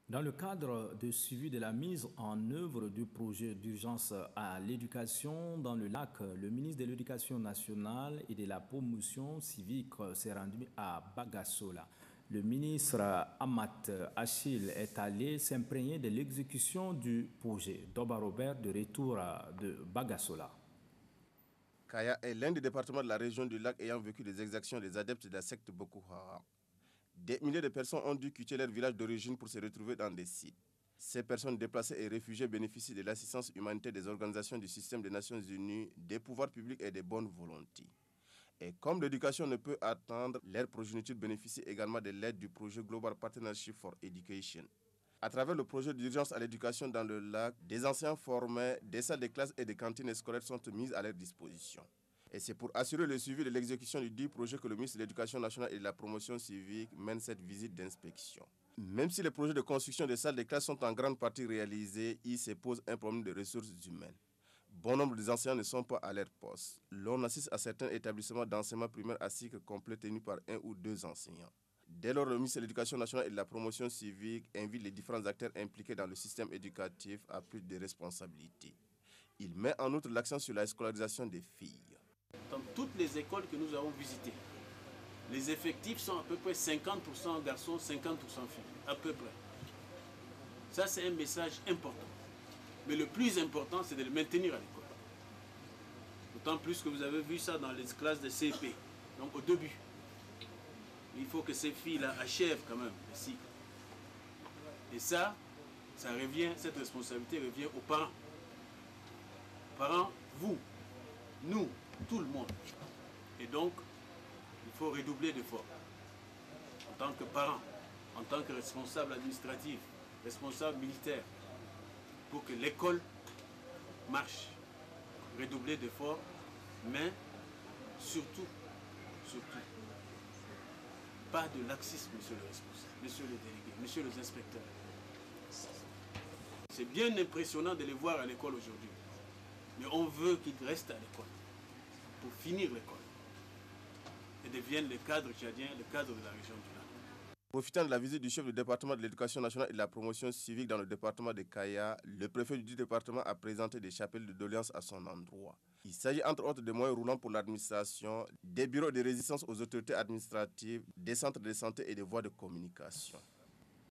Dans le cadre de suivi de la mise en œuvre du projet d'urgence à l'éducation dans le lac, le ministre de l'Éducation nationale et de la promotion civique s'est rendu à Bagassola. Le ministre Amat Achille est allé s'imprégner de l'exécution du projet. Doba Robert de retour de Bagassola. Kaya est l'un des départements de la région du lac ayant vécu des exactions des adeptes de la secte Boko Haram. Des milliers de personnes ont dû quitter leur village d'origine pour se retrouver dans des sites. Ces personnes déplacées et réfugiées bénéficient de l'assistance humanitaire des organisations du système des Nations Unies, des pouvoirs publics et des bonnes volontés. Et comme l'éducation ne peut attendre, leur progéniture bénéficie également de l'aide du projet Global Partnership for Education. À travers le projet d'urgence à l'éducation dans le lac, des enseignants formés, des salles de classe et des cantines scolaires sont mises à leur disposition. Et c'est pour assurer le suivi de l'exécution du dit projet que le ministre de l'Éducation nationale et de la promotion civique mène cette visite d'inspection. Même si les projets de construction des salles de classe sont en grande partie réalisés, il se pose un problème de ressources humaines. Bon nombre des enseignants ne sont pas à leur poste. L'on assiste à certains établissements d'enseignement primaire à cycle complet tenus par un ou deux enseignants. Dès lors, le ministre de l'Éducation nationale et de la promotion civique invite les différents acteurs impliqués dans le système éducatif à plus de responsabilités. Il met en outre l'accent sur la scolarisation des filles. Dans toutes les écoles que nous avons visitées, les effectifs sont à peu près 50% garçons, 50% filles, à peu près. Ça, c'est un message important. Mais le plus important, c'est de le maintenir à l'école. D'autant plus que vous avez vu ça dans les classes de CP. Donc au début, il faut que ces filles-là achèvent quand même le cycle. Et ça revient, cette responsabilité revient aux parents. Parents, vous, nous, tout le monde. Et donc, il faut redoubler d'efforts. En tant que parent, en tant que responsable administratif, responsable militaire, pour que l'école marche. Redoubler d'efforts, mais surtout, pas de laxisme, monsieur le responsable, monsieur le délégué, monsieur les inspecteurs. C'est bien impressionnant de les voir à l'école aujourd'hui. Mais on veut qu'ils restent à l'école, pour finir l'école, et deviennent les cadres tchadiens, les cadres de la région du lac. Profitant de la visite du chef du département de l'éducation nationale et de la promotion civique dans le département de Kaya, le préfet du département a présenté des chapelles de doléances à son endroit. Il s'agit entre autres de moyens roulants pour l'administration, des bureaux de résistance aux autorités administratives, des centres de santé et des voies de communication.